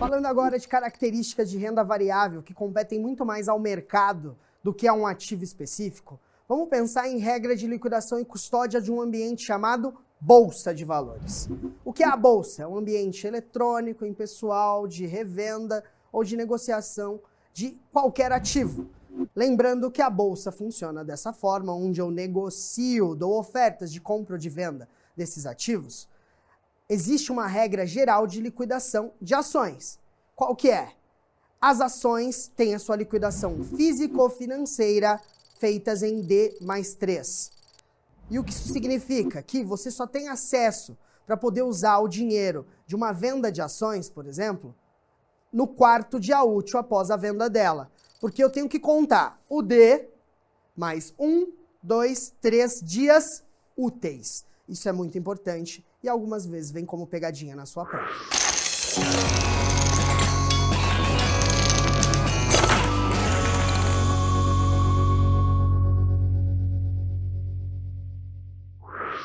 Falando agora de características de renda variável que competem muito mais ao mercado do que a um ativo específico, vamos pensar em regra de liquidação e custódia de um ambiente chamado Bolsa de Valores. O que é a Bolsa? É um ambiente eletrônico, impessoal, de revenda ou de negociação de qualquer ativo. Lembrando que a Bolsa funciona dessa forma, onde eu negocio, dou ofertas de compra ou de venda desses ativos. Existe uma regra geral de liquidação de ações. Qual que é? As ações têm a sua liquidação físico-financeira feitas em D+3. E o que isso significa? Que você só tem acesso para poder usar o dinheiro de uma venda de ações, por exemplo, no quarto dia útil após a venda dela. Porque eu tenho que contar o D mais 1, 2, 3 dias úteis. Isso é muito importante e algumas vezes vem como pegadinha na sua prova.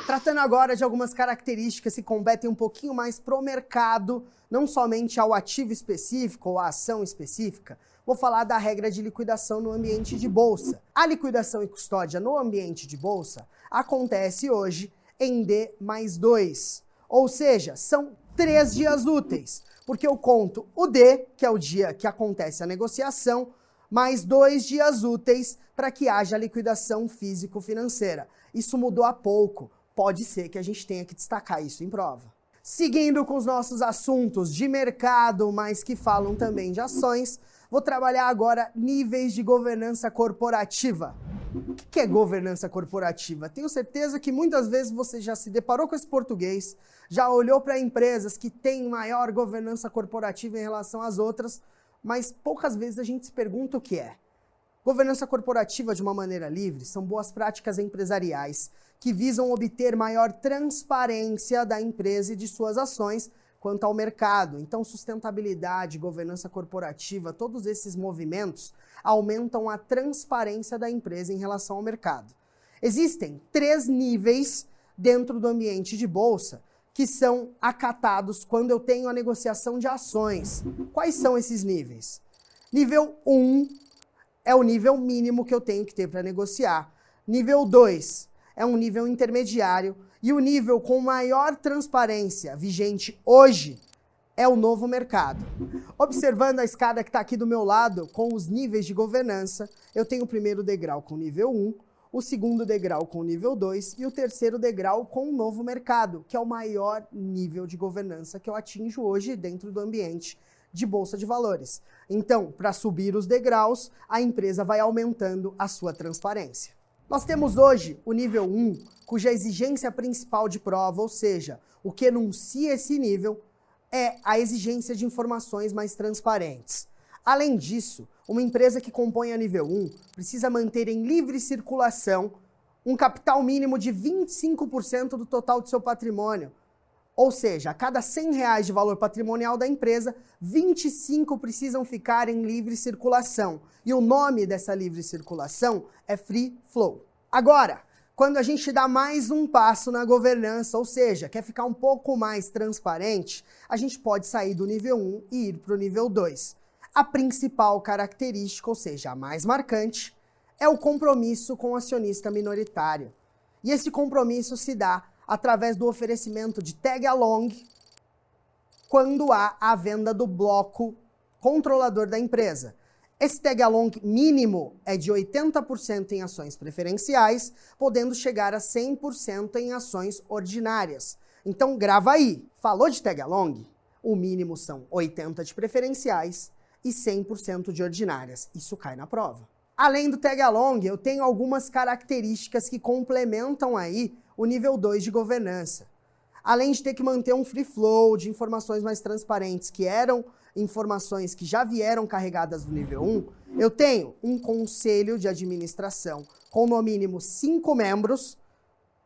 Tratando agora de algumas características que competem um pouquinho mais pro mercado, não somente ao ativo específico ou à ação específica, vou falar da regra de liquidação no ambiente de bolsa. A liquidação e custódia no ambiente de bolsa acontece hoje em D+2, ou seja, são 3 dias úteis, porque eu conto o D, que é o dia que acontece a negociação, mais 2 dias úteis para que haja liquidação físico-financeira. Isso mudou há pouco. Pode ser que a gente tenha que destacar isso em prova. Seguindo com os nossos assuntos de mercado, mas que falam também de ações, vou trabalhar agora níveis de governança corporativa. O que é governança corporativa? Tenho certeza que muitas vezes você já se deparou com esse português, já olhou para empresas que têm maior governança corporativa em relação às outras, mas poucas vezes a gente se pergunta o que é. Governança corporativa, de uma maneira livre, são boas práticas empresariais que visam obter maior transparência da empresa e de suas ações quanto ao mercado. Então, sustentabilidade, governança corporativa, todos esses movimentos aumentam a transparência da empresa em relação ao mercado. Existem 3 níveis dentro do ambiente de bolsa que são acatados quando eu tenho a negociação de ações. Quais são esses níveis? Nível 1 é o nível mínimo que eu tenho que ter para negociar. Nível 2 é um nível intermediário e o nível com maior transparência vigente hoje é o novo mercado. Observando a escada que está aqui do meu lado com os níveis de governança, eu tenho o primeiro degrau com nível 1, o segundo degrau com nível 2 e o terceiro degrau com o novo mercado, que é o maior nível de governança que eu atinjo hoje dentro do ambiente de bolsa de valores. Então, para subir os degraus, a empresa vai aumentando a sua transparência. Nós temos hoje o nível 1, cuja exigência principal de prova, ou seja, o que enuncia esse nível, é a exigência de informações mais transparentes. Além disso, uma empresa que compõe a nível 1 precisa manter em livre circulação um capital mínimo de 25% do total do seu patrimônio. Ou seja, a cada R$100 de valor patrimonial da empresa, 25 precisam ficar em livre circulação. E o nome dessa livre circulação é Free Flow. Agora, quando a gente dá mais um passo na governança, ou seja, quer ficar um pouco mais transparente, a gente pode sair do nível 1 e ir para o nível 2. A principal característica, ou seja, a mais marcante, é o compromisso com o acionista minoritário. E esse compromisso se dá através do oferecimento de tag-along quando há a venda do bloco controlador da empresa. Esse tag-along mínimo é de 80% em ações preferenciais, podendo chegar a 100% em ações ordinárias. Então grava aí, falou de tag-along? O mínimo são 80% de preferenciais e 100% de ordinárias. Isso cai na prova. Além do tag-along, eu tenho algumas características que complementam aí o nível 2 de governança. Além de ter que manter um free flow de informações mais transparentes, que eram informações que já vieram carregadas do nível 1, eu tenho um conselho de administração com no mínimo 5 membros,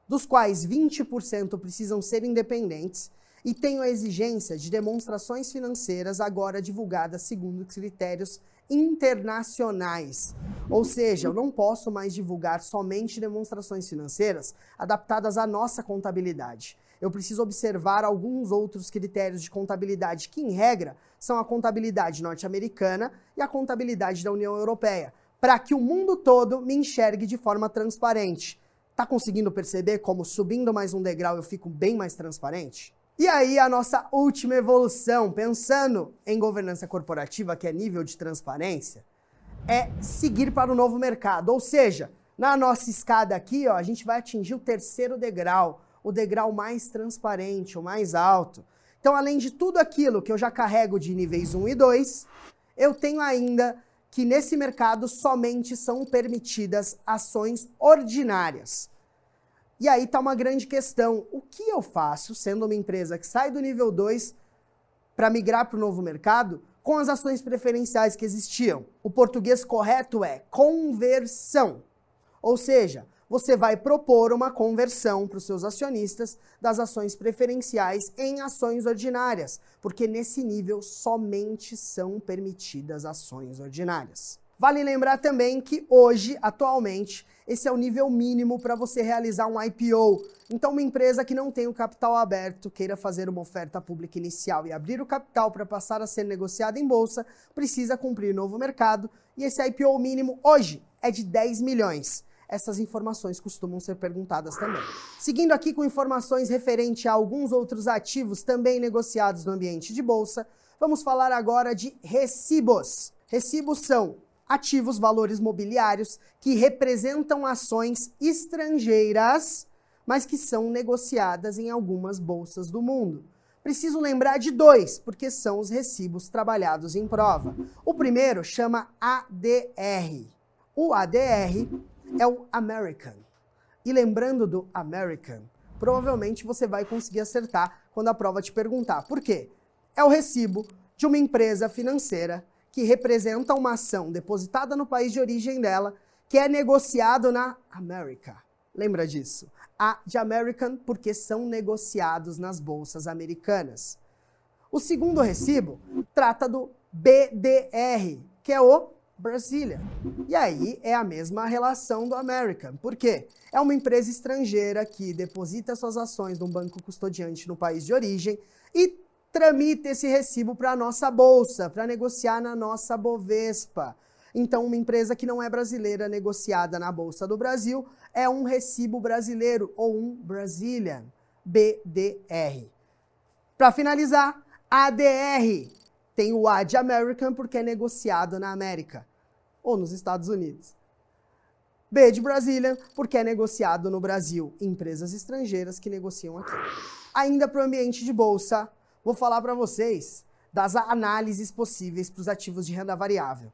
dos quais 20% precisam ser independentes, e tenho a exigência de demonstrações financeiras agora divulgadas segundo critérios internacionais. Ou seja, eu não posso mais divulgar somente demonstrações financeiras adaptadas à nossa contabilidade. Eu preciso observar alguns outros critérios de contabilidade que, em regra, são a contabilidade norte-americana e a contabilidade da União Europeia, para que o mundo todo me enxergue de forma transparente. Tá conseguindo perceber como subindo mais um degrau eu fico bem mais transparente? E aí a nossa última evolução, pensando em governança corporativa, que é nível de transparência, é seguir para o novo mercado. Ou seja, na nossa escada aqui, ó, a gente vai atingir o terceiro degrau, o degrau mais transparente, o mais alto. Então, além de tudo aquilo que eu já carrego de níveis 1 e 2, eu tenho ainda que nesse mercado somente são permitidas ações ordinárias. E aí está uma grande questão. O que eu faço, sendo uma empresa que sai do nível 2 para migrar para o novo mercado, com as ações preferenciais que existiam? O português correto é conversão. Ou seja, você vai propor uma conversão para os seus acionistas das ações preferenciais em ações ordinárias, porque nesse nível somente são permitidas ações ordinárias. Vale lembrar também que hoje, atualmente, esse é o nível mínimo para você realizar um IPO. Então, uma empresa que não tem o capital aberto, queira fazer uma oferta pública inicial e abrir o capital para passar a ser negociada em bolsa, precisa cumprir novo mercado, e esse IPO mínimo hoje é de 10 milhões. Essas informações costumam ser perguntadas também. Seguindo aqui com informações referentes a alguns outros ativos também negociados no ambiente de bolsa, vamos falar agora de recibos. Recibos são ativos, valores mobiliários que representam ações estrangeiras, mas que são negociadas em algumas bolsas do mundo. Preciso lembrar de dois, porque são os recibos trabalhados em prova. O primeiro chama ADR. O ADR é o American. E lembrando do American, provavelmente você vai conseguir acertar quando a prova te perguntar. Por quê? É o recibo de uma empresa financeira que representa uma ação depositada no país de origem dela, que é negociado na América. Lembra disso? A de American, porque são negociados nas bolsas americanas. O segundo recibo trata do BDR, que é o Brasília. E aí é a mesma relação do American. Por quê? É uma empresa estrangeira que deposita suas ações num banco custodiante no país de origem e tramita esse recibo para a nossa bolsa, para negociar na nossa Bovespa. Então, uma empresa que não é brasileira negociada na Bolsa do Brasil é um recibo brasileiro ou um Brazilian, BDR. Para finalizar, ADR. Tem o A de American porque é negociado na América ou nos Estados Unidos. B de Brazilian porque é negociado no Brasil. Empresas estrangeiras que negociam aqui. Ainda para o ambiente de bolsa, vou falar para vocês das análises possíveis para os ativos de renda variável.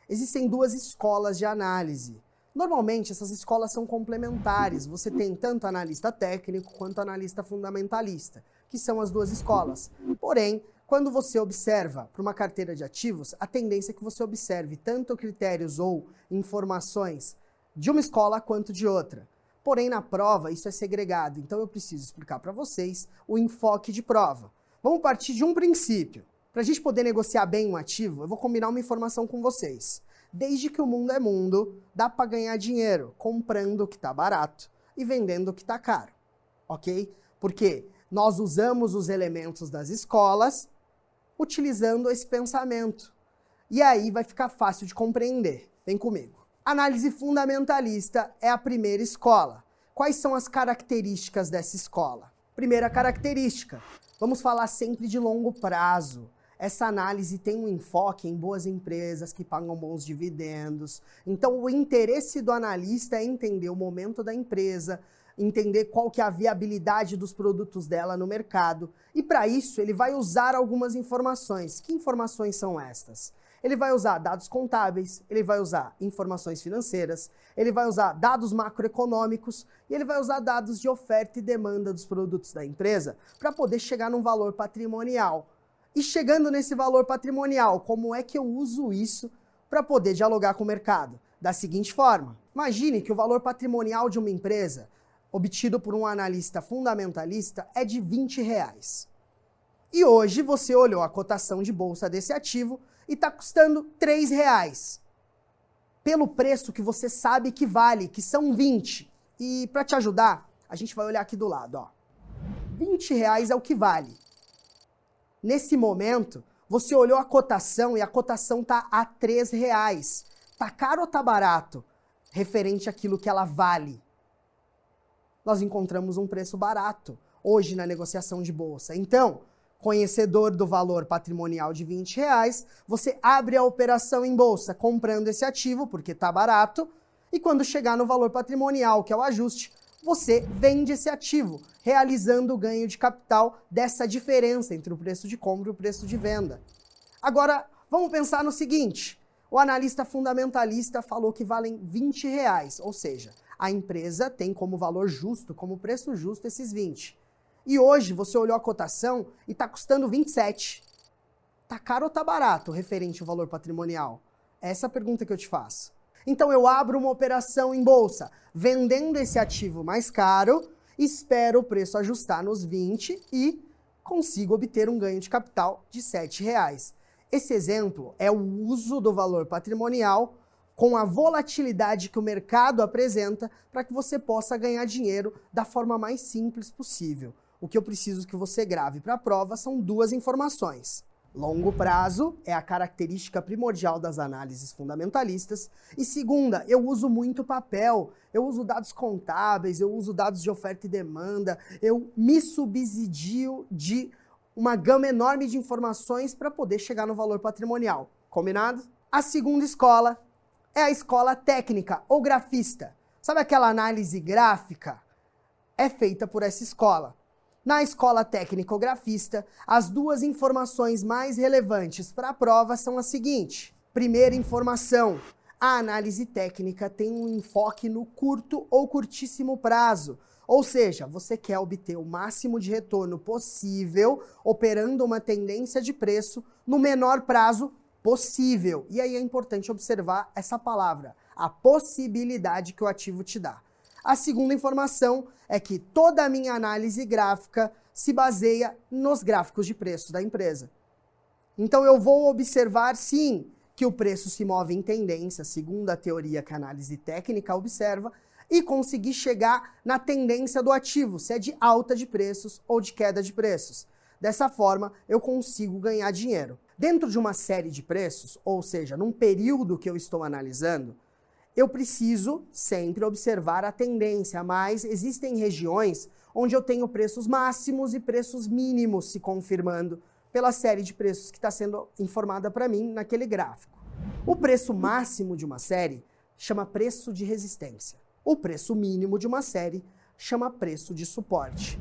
Existem duas escolas de análise. Normalmente, essas escolas são complementares. Você tem tanto analista técnico quanto analista fundamentalista, que são as duas escolas. Porém, quando você observa para uma carteira de ativos, a tendência é que você observe tanto critérios ou informações de uma escola quanto de outra. Porém, na prova, isso é segregado. Então, eu preciso explicar para vocês o enfoque de prova. Vamos partir de um princípio. Para a gente poder negociar bem um ativo, eu vou combinar uma informação com vocês. Desde que o mundo é mundo, dá para ganhar dinheiro comprando o que está barato e vendendo o que está caro, ok? Porque nós usamos os elementos das escolas utilizando esse pensamento. E aí vai ficar fácil de compreender. Vem comigo. Análise fundamentalista é a primeira escola. Quais são as características dessa escola? Primeira característica, vamos falar sempre de longo prazo. Essa análise tem um enfoque em boas empresas que pagam bons dividendos. Então, o interesse do analista é entender o momento da empresa, entender qual que é a viabilidade dos produtos dela no mercado. E para isso, ele vai usar algumas informações. Que informações são estas? Ele vai usar dados contábeis, ele vai usar informações financeiras, ele vai usar dados macroeconômicos e ele vai usar dados de oferta e demanda dos produtos da empresa para poder chegar num valor patrimonial. E chegando nesse valor patrimonial, como é que eu uso isso para poder dialogar com o mercado? Da seguinte forma, imagine que o valor patrimonial de uma empresa, obtido por um analista fundamentalista, é de R$20. E hoje você olhou a cotação de bolsa desse ativo e está custando R$3. Pelo preço que você sabe que vale, que são 20. E para te ajudar, a gente vai olhar aqui do lado, ó. R$20 é o que vale. Nesse momento, Você olhou a cotação e a cotação está a R$3. Tá caro ou tá barato? Referente àquilo que ela vale. Nós encontramos um preço barato hoje na negociação de bolsa. Então, conhecedor do valor patrimonial de R$20, você abre a operação em bolsa comprando esse ativo, porque está barato, e quando chegar no valor patrimonial, que é o ajuste, você vende esse ativo, realizando o ganho de capital dessa diferença entre o preço de compra e o preço de venda. Agora, vamos pensar no seguinte, o analista fundamentalista falou que valem R$20, ou seja, a empresa tem como valor justo, como preço justo esses 20. E hoje você olhou a cotação e está custando 27. Tá caro ou tá barato referente ao valor patrimonial? Essa é a pergunta que eu te faço. Então eu abro uma operação em bolsa, vendendo esse ativo mais caro, espero o preço ajustar nos 20 e consigo obter um ganho de capital de R$7. Esse exemplo é o uso do valor patrimonial com a volatilidade que o mercado apresenta para que você possa ganhar dinheiro da forma mais simples possível. O que eu preciso que você grave para a prova são duas informações. Longo prazo é a característica primordial das análises fundamentalistas. E segunda, eu uso muito papel, eu uso dados contábeis, eu uso dados de oferta e demanda, eu me subsidio de uma gama enorme de informações para poder chegar no valor patrimonial. Combinado? A segunda escola é a escola técnica ou grafista. Sabe aquela análise gráfica? É feita por essa escola. Na escola técnico-grafista, as duas informações mais relevantes para a prova são as seguintes. Primeira informação, a análise técnica tem um enfoque no curto ou curtíssimo prazo. Ou seja, você quer obter o máximo de retorno possível, operando uma tendência de preço no menor prazo possível. E aí é importante observar essa palavra, a possibilidade que o ativo te dá. A segunda informação é que toda a minha análise gráfica se baseia nos gráficos de preços da empresa. Então eu vou observar, sim, que o preço se move em tendência, segundo a teoria que a análise técnica observa, e conseguir chegar na tendência do ativo, se é de alta de preços ou de queda de preços. Dessa forma, eu consigo ganhar dinheiro. Dentro de uma série de preços, ou seja, num período que eu estou analisando, eu preciso sempre observar a tendência, mas existem regiões onde eu tenho preços máximos e preços mínimos se confirmando pela série de preços que está sendo informada para mim naquele gráfico. O preço máximo de uma série chama preço de resistência. O preço mínimo de uma série chama preço de suporte.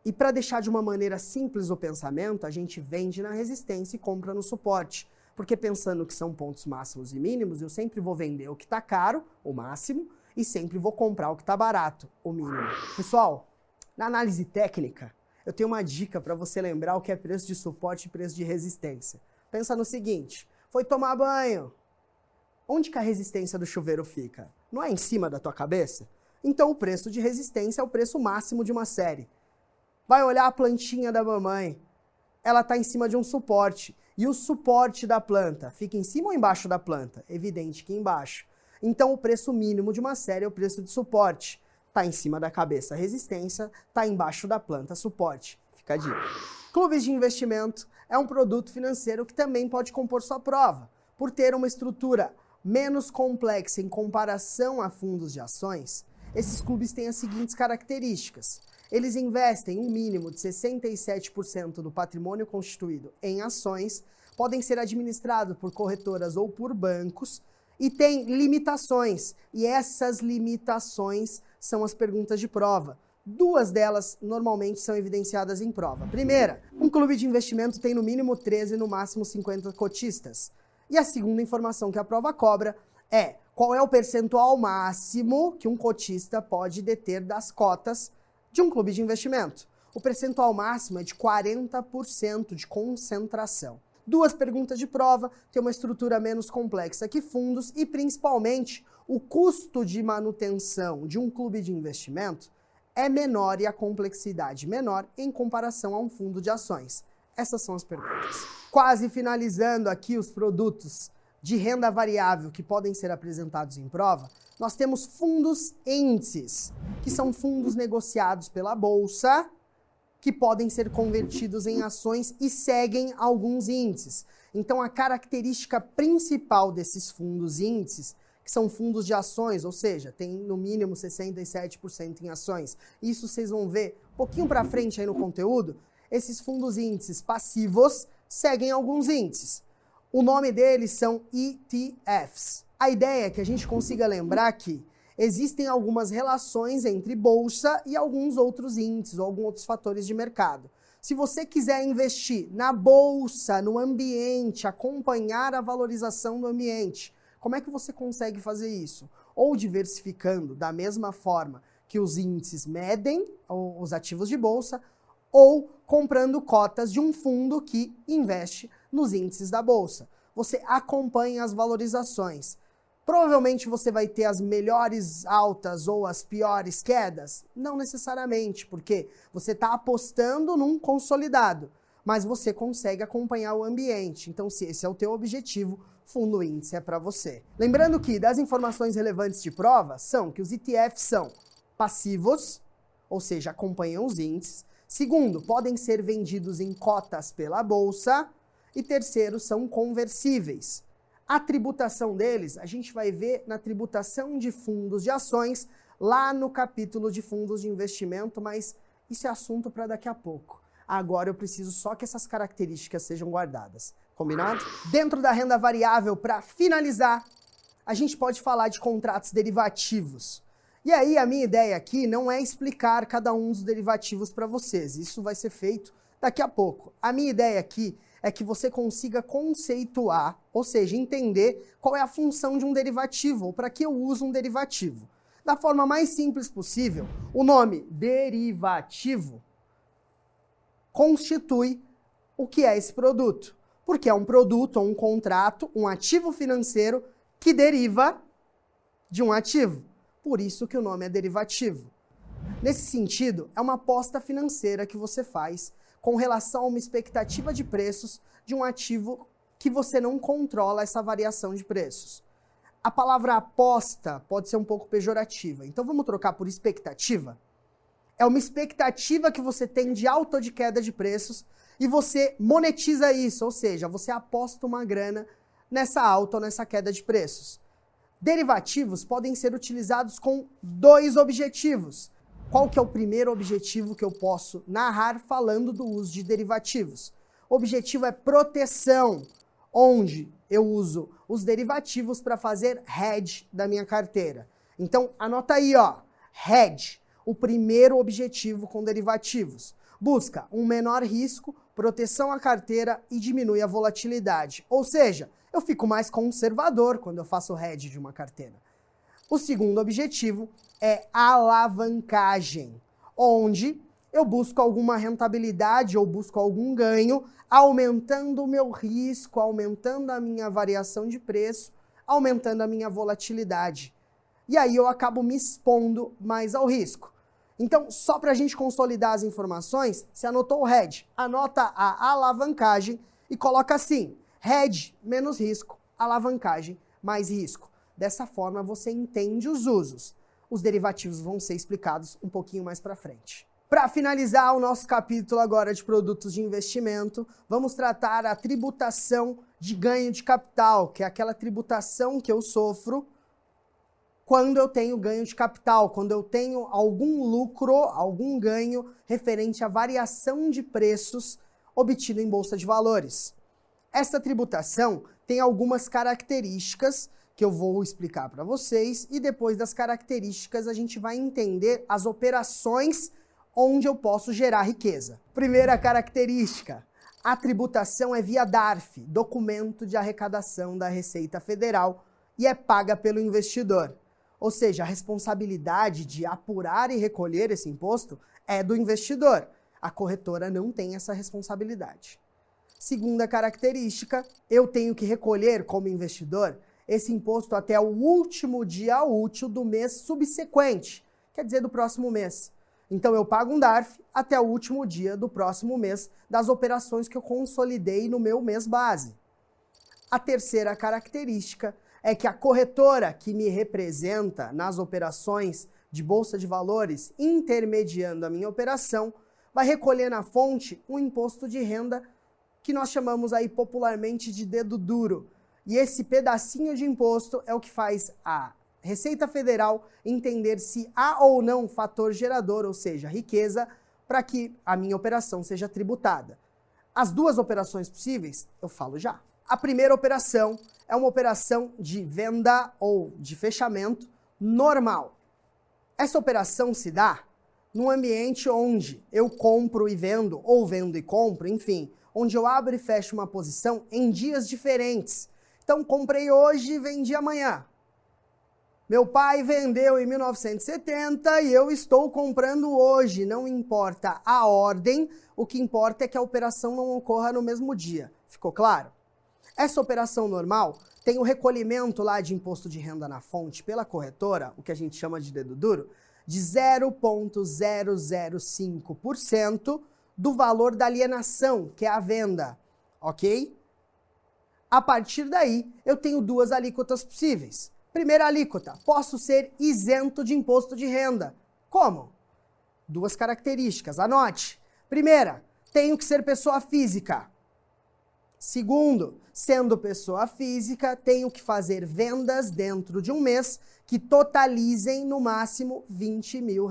E para deixar de uma maneira simples o pensamento, a gente vende na resistência e compra no suporte. Porque pensando que são pontos máximos e mínimos, eu sempre vou vender o que está caro, o máximo, e sempre vou comprar o que está barato, o mínimo. Pessoal, na análise técnica, eu tenho uma dica para você lembrar o que é preço de suporte e preço de resistência. Pensa no seguinte, foi tomar banho. Onde que a resistência do chuveiro fica? Não é em cima da tua cabeça? Então o preço de resistência é o preço máximo de uma série. Vai olhar a plantinha da mamãe. Ela está em cima de um suporte. E o suporte da planta fica em cima ou embaixo da planta? Evidente que embaixo. Então o preço mínimo de uma série é o preço de suporte. Está em cima da cabeça resistência, está embaixo da planta suporte. Fica a dica. Clubes de investimento é um produto financeiro que também pode compor sua prova. Por ter uma estrutura menos complexa em comparação a fundos de ações, esses clubes têm as seguintes características. Eles investem um mínimo de 67% do patrimônio constituído em ações, podem ser administrados por corretoras ou por bancos e têm limitações. E essas limitações são as perguntas de prova. Duas delas normalmente são evidenciadas em prova. Primeira, um clube de investimento tem no mínimo 13 e no máximo 50 cotistas. E a segunda informação que a prova cobra é qual é o percentual máximo que um cotista pode deter das cotas de um clube de investimento. O percentual máximo é de 40% de concentração. Duas perguntas de prova, tem uma estrutura menos complexa que fundos e, principalmente, o custo de manutenção de um clube de investimento é menor e a complexidade menor em comparação a um fundo de ações. Essas são as perguntas. Quase finalizando aqui os produtos de renda variável que podem ser apresentados em prova, nós temos fundos índices, que são fundos negociados pela bolsa que podem ser convertidos em ações e seguem alguns índices. Então, a característica principal desses fundos índices, que são fundos de ações, ou seja, tem no mínimo 67% em ações. Isso vocês vão ver um pouquinho para frente aí no conteúdo. Esses fundos índices passivos seguem alguns índices. O nome deles são ETFs. A ideia é que a gente consiga lembrar que existem algumas relações entre bolsa e alguns outros índices ou alguns outros fatores de mercado. Se você quiser investir na bolsa, no ambiente, acompanhar a valorização do ambiente, como é que você consegue fazer isso? Ou diversificando da mesma forma que os índices medem os ativos de bolsa, ou comprando cotas de um fundo que investe nos índices da bolsa. Você acompanha as valorizações. Provavelmente você vai ter as melhores altas ou as piores quedas? Não necessariamente, porque você está apostando num consolidado, mas você consegue acompanhar o ambiente. Então, se esse é o teu objetivo, fundo índice é para você. Lembrando que das informações relevantes de prova são que os ETFs são passivos, ou seja, acompanham os índices. Segundo, podem ser vendidos em cotas pela bolsa. E terceiro, são conversíveis. A tributação deles, a gente vai ver na tributação de fundos de ações, lá no capítulo de fundos de investimento, mas isso é assunto para daqui a pouco. Agora eu preciso só que essas características sejam guardadas. Combinado? Dentro da renda variável, para finalizar, a gente pode falar de contratos derivativos. E aí a minha ideia aqui não é explicar cada um dos derivativos para vocês. Isso vai ser feito daqui a pouco. A minha ideia aqui é que você consiga conceituar, ou seja, entender qual é a função de um derivativo, ou para que eu uso um derivativo. Da forma mais simples possível, o nome derivativo constitui o que é esse produto. Porque é um produto ou um contrato, um ativo financeiro que deriva de um ativo. Por isso que o nome é derivativo. Nesse sentido, é uma aposta financeira que você faz com relação a uma expectativa de preços de um ativo que você não controla essa variação de preços. A palavra aposta pode ser um pouco pejorativa, então vamos trocar por expectativa? É uma expectativa que você tem de alta ou de queda de preços e você monetiza isso, ou seja, você aposta uma grana nessa alta ou nessa queda de preços. Derivativos podem ser utilizados com dois objetivos. Qual que é o primeiro objetivo que eu posso narrar falando do uso de derivativos? O objetivo é proteção, onde eu uso os derivativos para fazer hedge da minha carteira. Então, anota aí, ó, hedge, o primeiro objetivo com derivativos. Busca um menor risco, proteção à carteira e diminui a volatilidade. Ou seja, eu fico mais conservador quando eu faço hedge de uma carteira. O segundo objetivo é alavancagem, onde eu busco alguma rentabilidade ou busco algum ganho, aumentando o meu risco, aumentando a minha variação de preço, aumentando a minha volatilidade. E aí eu acabo me expondo mais ao risco. Então, só para a gente consolidar as informações, você anotou o hedge, anota a alavancagem e coloca assim, hedge menos risco, alavancagem mais risco. Dessa forma, você entende os usos. Os derivativos vão ser explicados um pouquinho mais para frente. Para finalizar o nosso capítulo agora de produtos de investimento, vamos tratar a tributação de ganho de capital, que é aquela tributação que eu sofro quando eu tenho ganho de capital, quando eu tenho algum lucro, algum ganho referente à variação de preços obtido em bolsa de valores. Essa tributação tem algumas características que eu vou explicar para vocês e depois das características a gente vai entender as operações onde eu posso gerar riqueza. Primeira característica, a tributação é via DARF, Documento de Arrecadação da Receita Federal, e é paga pelo investidor. Ou seja, a responsabilidade de apurar e recolher esse imposto é do investidor. A corretora não tem essa responsabilidade. Segunda característica, eu tenho que recolher como investidor esse imposto até o último dia útil do mês subsequente, quer dizer, do próximo mês. Então eu pago um DARF até o último dia do próximo mês das operações que eu consolidei no meu mês base. A terceira característica é que a corretora que me representa nas operações de bolsa de valores, intermediando a minha operação, vai recolher na fonte um imposto de renda que nós chamamos aí popularmente de dedo duro. E esse pedacinho de imposto é o que faz a Receita Federal entender se há ou não fator gerador, ou seja, riqueza, para que a minha operação seja tributada. As duas operações possíveis, eu falo já. A primeira operação é uma operação de venda ou de fechamento normal. Essa operação se dá num ambiente onde eu compro e vendo, ou vendo e compro, enfim, onde eu abro e fecho uma posição em dias diferentes. Então, comprei hoje e vendi amanhã. Meu pai vendeu em 1970 e eu estou comprando hoje. Não importa a ordem, o que importa é que a operação não ocorra no mesmo dia. Ficou claro? Essa operação normal tem o recolhimento lá de imposto de renda na fonte pela corretora, o que a gente chama de dedo duro, de 0,005% do valor da alienação, que é a venda, ok? A partir daí, eu tenho duas alíquotas possíveis. Primeira alíquota, posso ser isento de imposto de renda. Como? Duas características, anote. Primeira, tenho que ser pessoa física. Segundo, sendo pessoa física, tenho que fazer vendas dentro de um mês que totalizem no máximo R$20 mil.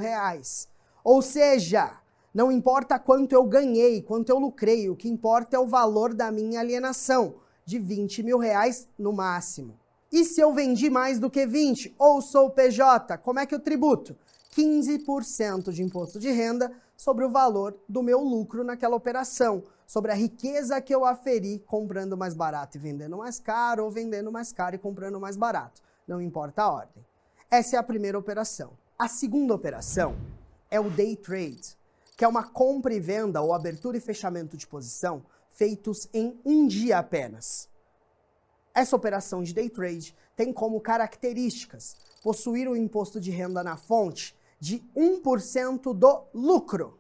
Ou seja, não importa quanto eu ganhei, quanto eu lucrei, o que importa é o valor da minha alienação, de R$20 mil no máximo. E se eu vendi mais do que 20, ou sou PJ, como é que eu tributo? 15% de imposto de renda sobre o valor do meu lucro naquela operação, sobre a riqueza que eu aferi comprando mais barato e vendendo mais caro, ou vendendo mais caro e comprando mais barato. Não importa a ordem. Essa é a primeira operação. A segunda operação é o day trade, que é uma compra e venda ou abertura e fechamento de posição feitos em um dia apenas. Essa operação de day trade tem como características possuir o imposto de renda na fonte de 1% do lucro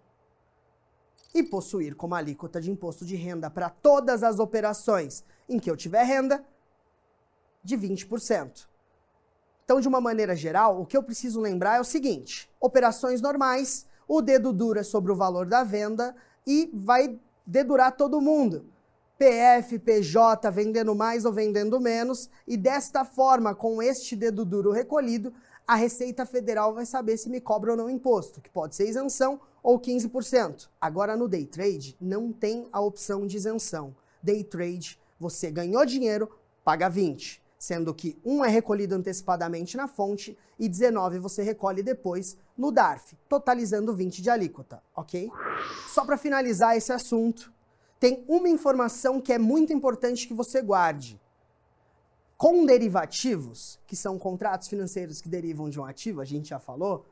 e possuir como alíquota de imposto de renda para todas as operações em que eu tiver renda de 20%. Então, de uma maneira geral, o que eu preciso lembrar é o seguinte: operações normais, o dedo duro é sobre o valor da venda e vai dedurar todo mundo. PF, PJ vendendo mais ou vendendo menos, e desta forma, com este dedo duro recolhido, a Receita Federal vai saber se me cobra ou não imposto, que pode ser isenção ou 15%. Agora no day trade não tem a opção de isenção. Day trade, você ganhou dinheiro, paga 20, sendo que 1 é recolhido antecipadamente na fonte e 19 você recolhe depois no DARF, totalizando 20 de alíquota, ok? Só para finalizar esse assunto, tem uma informação que é muito importante que você guarde. Com derivativos, que são contratos financeiros que derivam de um ativo, a gente já falou,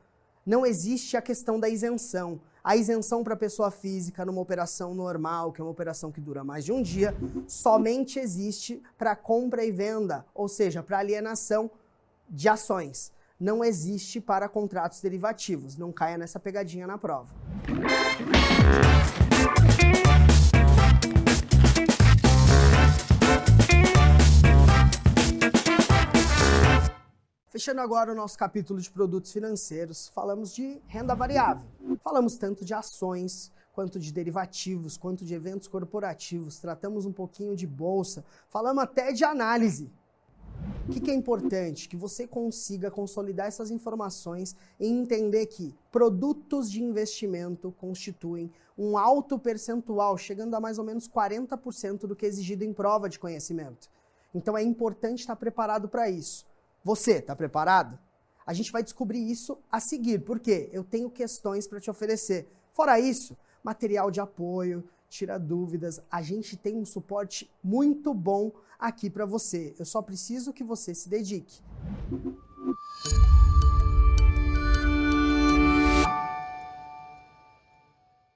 não existe a questão da isenção. A isenção para pessoa física numa operação normal, que é uma operação que dura mais de um dia, somente existe para compra e venda, ou seja, para alienação de ações. Não existe para contratos derivativos. Não caia nessa pegadinha na prova. Fechando agora o nosso capítulo de produtos financeiros, falamos de renda variável. Falamos tanto de ações, quanto de derivativos, quanto de eventos corporativos, tratamos um pouquinho de bolsa, falamos até de análise. O que é importante? Que você consiga consolidar essas informações e entender que produtos de investimento constituem um alto percentual, chegando a mais ou menos 40% do que é exigido em prova de conhecimento. Então é importante estar preparado para isso. Você está preparado? A gente vai descobrir isso a seguir, porque eu tenho questões para te oferecer. Fora isso, material de apoio, tira dúvidas, a gente tem um suporte muito bom aqui para você. Eu só preciso que você se dedique.